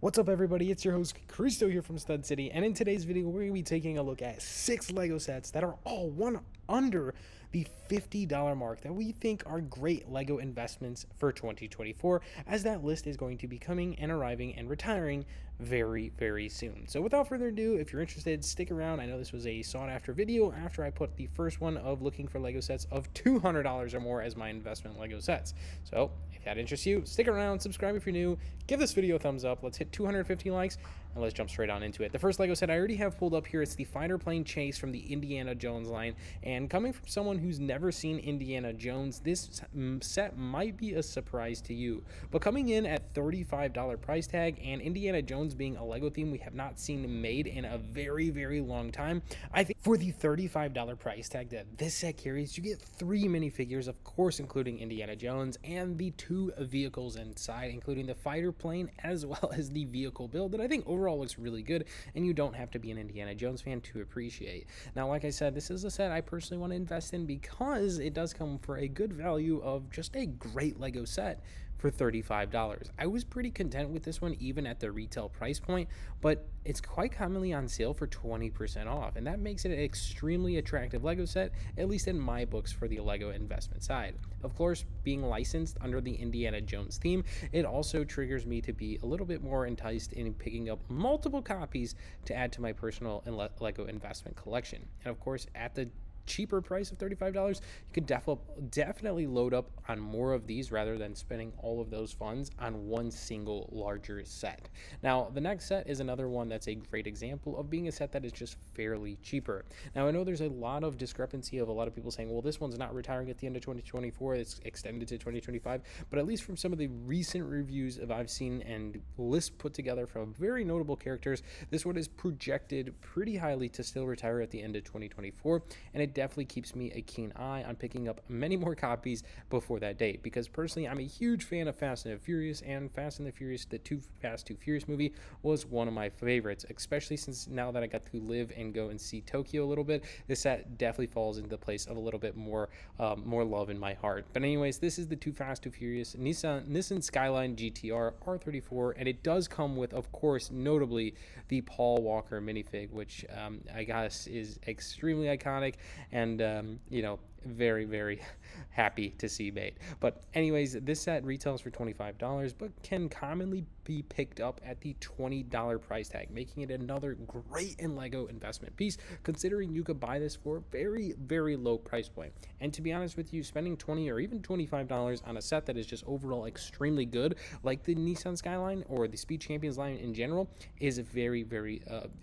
What's up, everybody? It's your host Christo here from Stud City, and in today's video we're going to be taking a look at 6 Lego sets that are all one under the $50 mark that we think are great Lego investments for 2024, as that list is going to be coming and arriving and retiring very soon. So without further ado, if you're interested, stick around. I know this was a sought after video after I put the first one of looking for Lego sets of $200 or more as my investment Lego sets. So if that interests you, stick around, subscribe if you're new, give this video a thumbs up. Let's hit 250 likes and let's jump straight on into it. The first Lego set I already have pulled up here. It's the fighter plane chase from the Indiana Jones line, and coming from someone who's never seen Indiana Jones, this set might be a surprise to you. But coming in at $35 price tag, and Indiana Jones being a Lego theme we have not seen made in a very long time, I think for the $35 price tag that this set carries, you get 3 minifigures, of course including Indiana Jones, and the 2 vehicles inside, including the fighter plane as well as the vehicle build that I think overall looks really good, and you don't have to be an Indiana Jones fan to appreciate. Now, like I said, this is a set I personally want to invest in because it does come for a good value of just a great Lego set for $35. I was pretty content with this one even at the retail price point, but it's quite commonly on sale for 20% off, and that makes it an extremely attractive Lego set, at least in my books for the Lego investment side. Of course, being licensed under the Indiana Jones theme, it also triggers me to be a little bit more enticed in picking up multiple copies to add to my personal and Lego investment collection. And of course, at the cheaper price of $35, you could definitely load up on more of these rather than spending all of those funds on one single larger set. Now, the next set is another one that's a great example of being a set that is just fairly cheaper. Now, I know there's a lot of discrepancy of a lot of people saying, well, this one's not retiring at the end of 2024, it's extended to 2025, but at least from some of the recent reviews that I've seen and lists put together from very notable characters, this one is projected pretty highly to still retire at the end of 2024, and it definitely keeps me a keen eye on picking up many more copies before that date, because personally I'm a huge fan of Fast and the Furious, and Fast and the Furious, the Too Fast, Too Furious movie was one of my favorites, especially since now that I got to live and go and see Tokyo a little bit, this set definitely falls into the place of a little bit more love in my heart. But anyways, this is the Too Fast, Too Furious Nissan Skyline GTR R34, and it does come with, of course, notably the Paul Walker minifig, which I guess is extremely iconic, and very happy to see made. But anyways, this set retails for $25 but can commonly be picked up at the $20 price tag, making it another great and Lego investment piece, considering you could buy this for a very low price point. And to be honest with you, spending $20 or even $25 on a set that is just overall extremely good, like the Nissan Skyline or the Speed Champions line in general, is very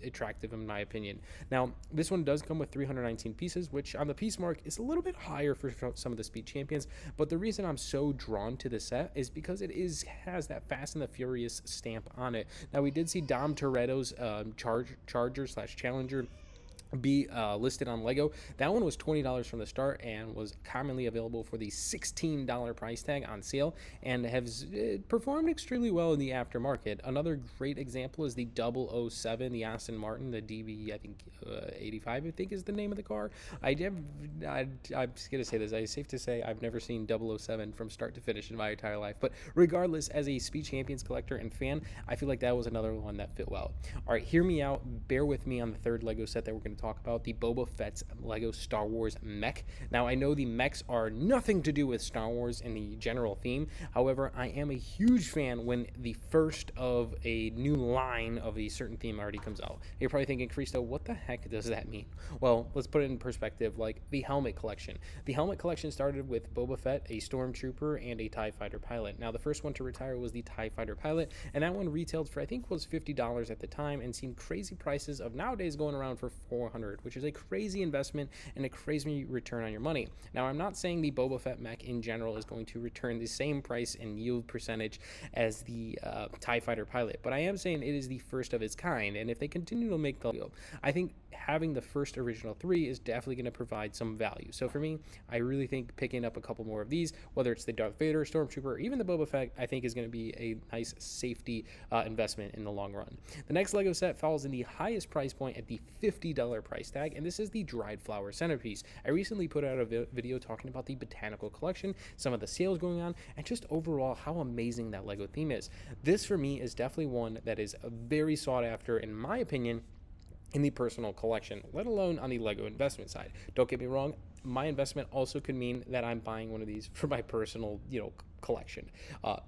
attractive in my opinion. Now, this one does come with 319 pieces, which on the piece mark is a little bit higher for some of the Speed Champions, but the reason I'm so drawn to the set is because it has that Fast and the Furious stamp on it. Now, we did see Dom Toretto's Charger/Challenger be listed on Lego. That one was $20 from the start and was commonly available for the $16 price tag on sale, and has performed extremely well in the aftermarket. Another great example is the 007, the Aston Martin, the DB, I think 85, I think is the name of the car. I'm just gonna say this, it's safe to say I've never seen 007 from start to finish in my entire life, but regardless, as a Speed Champions collector and fan, I feel like that was another one that fit well. All right, hear me out, bear with me on the third Lego set that we're going to talk about, the Boba Fett's Lego Star Wars mech. Now, I know the mechs are nothing to do with Star Wars in the general theme. However, I am a huge fan when the first of a new line of a certain theme already comes out. You're probably thinking, Christo, what the heck does that mean? Well, let's put it in perspective, like the helmet collection. The helmet collection started with Boba Fett, a stormtrooper, and a TIE fighter pilot. Now, the first one to retire was the TIE fighter pilot, and that one retailed for, I think, was $50 at the time, and seen crazy prices of nowadays going around for $400, which is a crazy investment and a crazy return on your money. Now, I'm not saying the Boba Fett mech in general is going to return the same price and yield percentage as the TIE fighter pilot, but I am saying it is the first of its kind, and if they continue to make the deal, I think having the first original 3 is definitely going to provide some value. So for me, I really think picking up a couple more of these, whether it's the Darth Vader, Stormtrooper, or even the Boba Fett, I think is going to be a nice safety investment in the long run. The next Lego set falls in the highest price point at the $50 price tag, and this is the dried flower centerpiece. I recently put out a video talking about the botanical collection, some of the sales going on, and just overall how amazing that Lego theme is. This for me is definitely one that is very sought after, in my opinion, in the personal collection, let alone on the Lego investment side. Don't get me wrong, my investment also could mean that I'm buying one of these for my personal, collection.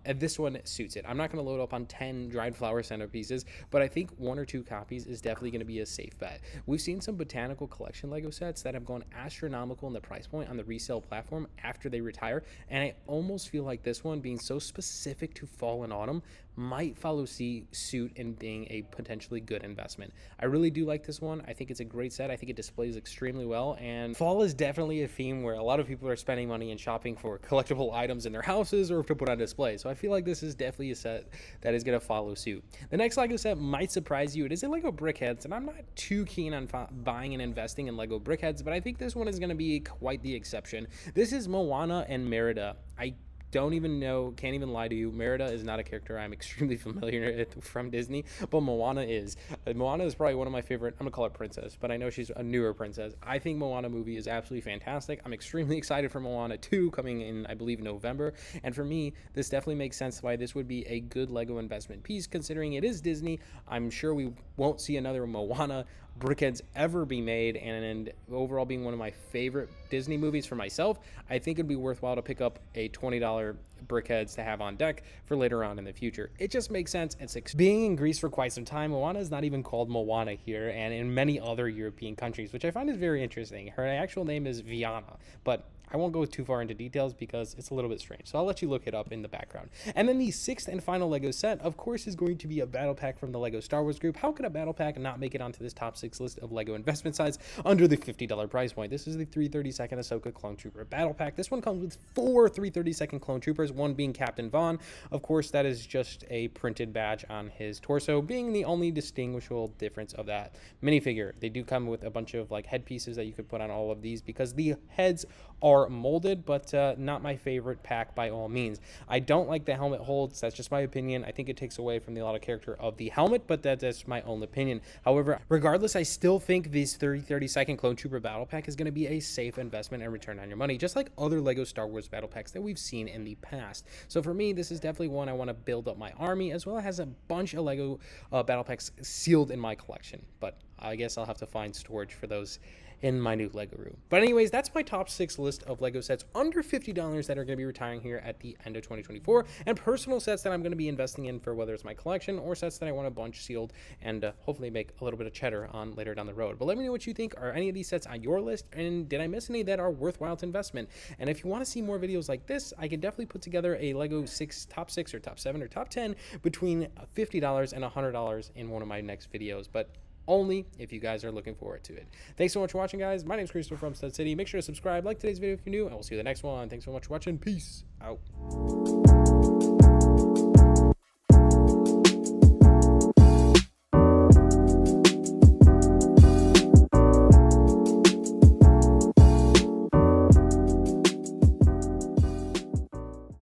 And this one suits it. I'm not going to load up on 10 dried flower centerpieces, but I think 1 or 2 copies is definitely going to be a safe bet. We've seen some botanical collection Lego sets that have gone astronomical in the price point on the resale platform after they retire, and I almost feel like this one, being so specific to fall and autumn, might follow suit in being a potentially good investment. I really do like this one. I think it's a great set. I think it displays extremely well, and fall is definitely a theme where a lot of people are spending money and shopping for collectible items in their houses or to put on display. So I feel like this is definitely a set that is going to follow suit. The next Lego set might surprise you. It is a Lego Brickheads, and I'm not too keen on buying and investing in Lego Brickheads, but I think this one is going to be quite the exception. This is Moana and Merida. I don't even know, can't even lie to you, Merida is not a character I'm extremely familiar with from Disney, but Moana is. Moana is probably one of my favorite, I'm gonna call her princess, but I know she's a newer princess. I think Moana movie is absolutely fantastic. I'm extremely excited for Moana 2 coming in, I believe, November, and for me, this definitely makes sense why this would be a good Lego investment piece, considering it is Disney. I'm sure we won't see another Moana Brickheads ever be made, and overall being one of my favorite Disney movies for myself, I think it'd be worthwhile to pick up a $20 Brickheads to have on deck for later on in the future. It just makes sense. It's being in Greece for quite some time. Moana is not even called Moana here and in many other European countries, which I find is very interesting. Her actual name is Viana, but I won't go too far into details because it's a little bit strange, so I'll let you look it up in the background. And then the 6th and final Lego set, of course, is going to be a battle pack from the Lego Star Wars group. How could a battle pack not make it onto this top 6 list of Lego investment size under the $50 price point? This is the 332nd Ahsoka Clone Trooper battle pack. This one comes with 4 332nd Clone Troopers, one being Captain Vaughn. Of course, that is just a printed badge on his torso, being the only distinguishable difference of that minifigure. They do come with a bunch of headpieces that you could put on all of these because the heads are molded, but not my favorite pack by all means. I don't like the helmet holds. That's just my opinion. I think it takes away from the lot of character of the helmet, but that's my own opinion. However, regardless, I still think this 32nd Clone Trooper battle pack is going to be a safe investment and return on your money, just like other Lego Star Wars battle packs that we've seen in the past. So for me, this is definitely one I want to build up my army, as well as a bunch of Lego battle packs sealed in my collection. But I guess I'll have to find storage for those in my new Lego room. But anyways, that's my top 6 list of Lego sets under $50 that are going to be retiring here at the end of 2024, and personal sets that I'm going to be investing in for whether it's my collection or sets that I want a bunch sealed and hopefully make a little bit of cheddar on later down the road. But let me know what you think. Are any of these sets on your list, and did I miss any that are worthwhile to investment? And if you want to see more videos like this, I can definitely put together a Lego top 6 or top 7 or top 10 between $50 and $100 in one of my next videos. But only if you guys are looking forward to it. Thanks so much for watching, guys. My name is Christopher from Stud City. Make sure to subscribe, like today's video if you're new, and we'll see you in the next one. Thanks so much for watching. Peace out.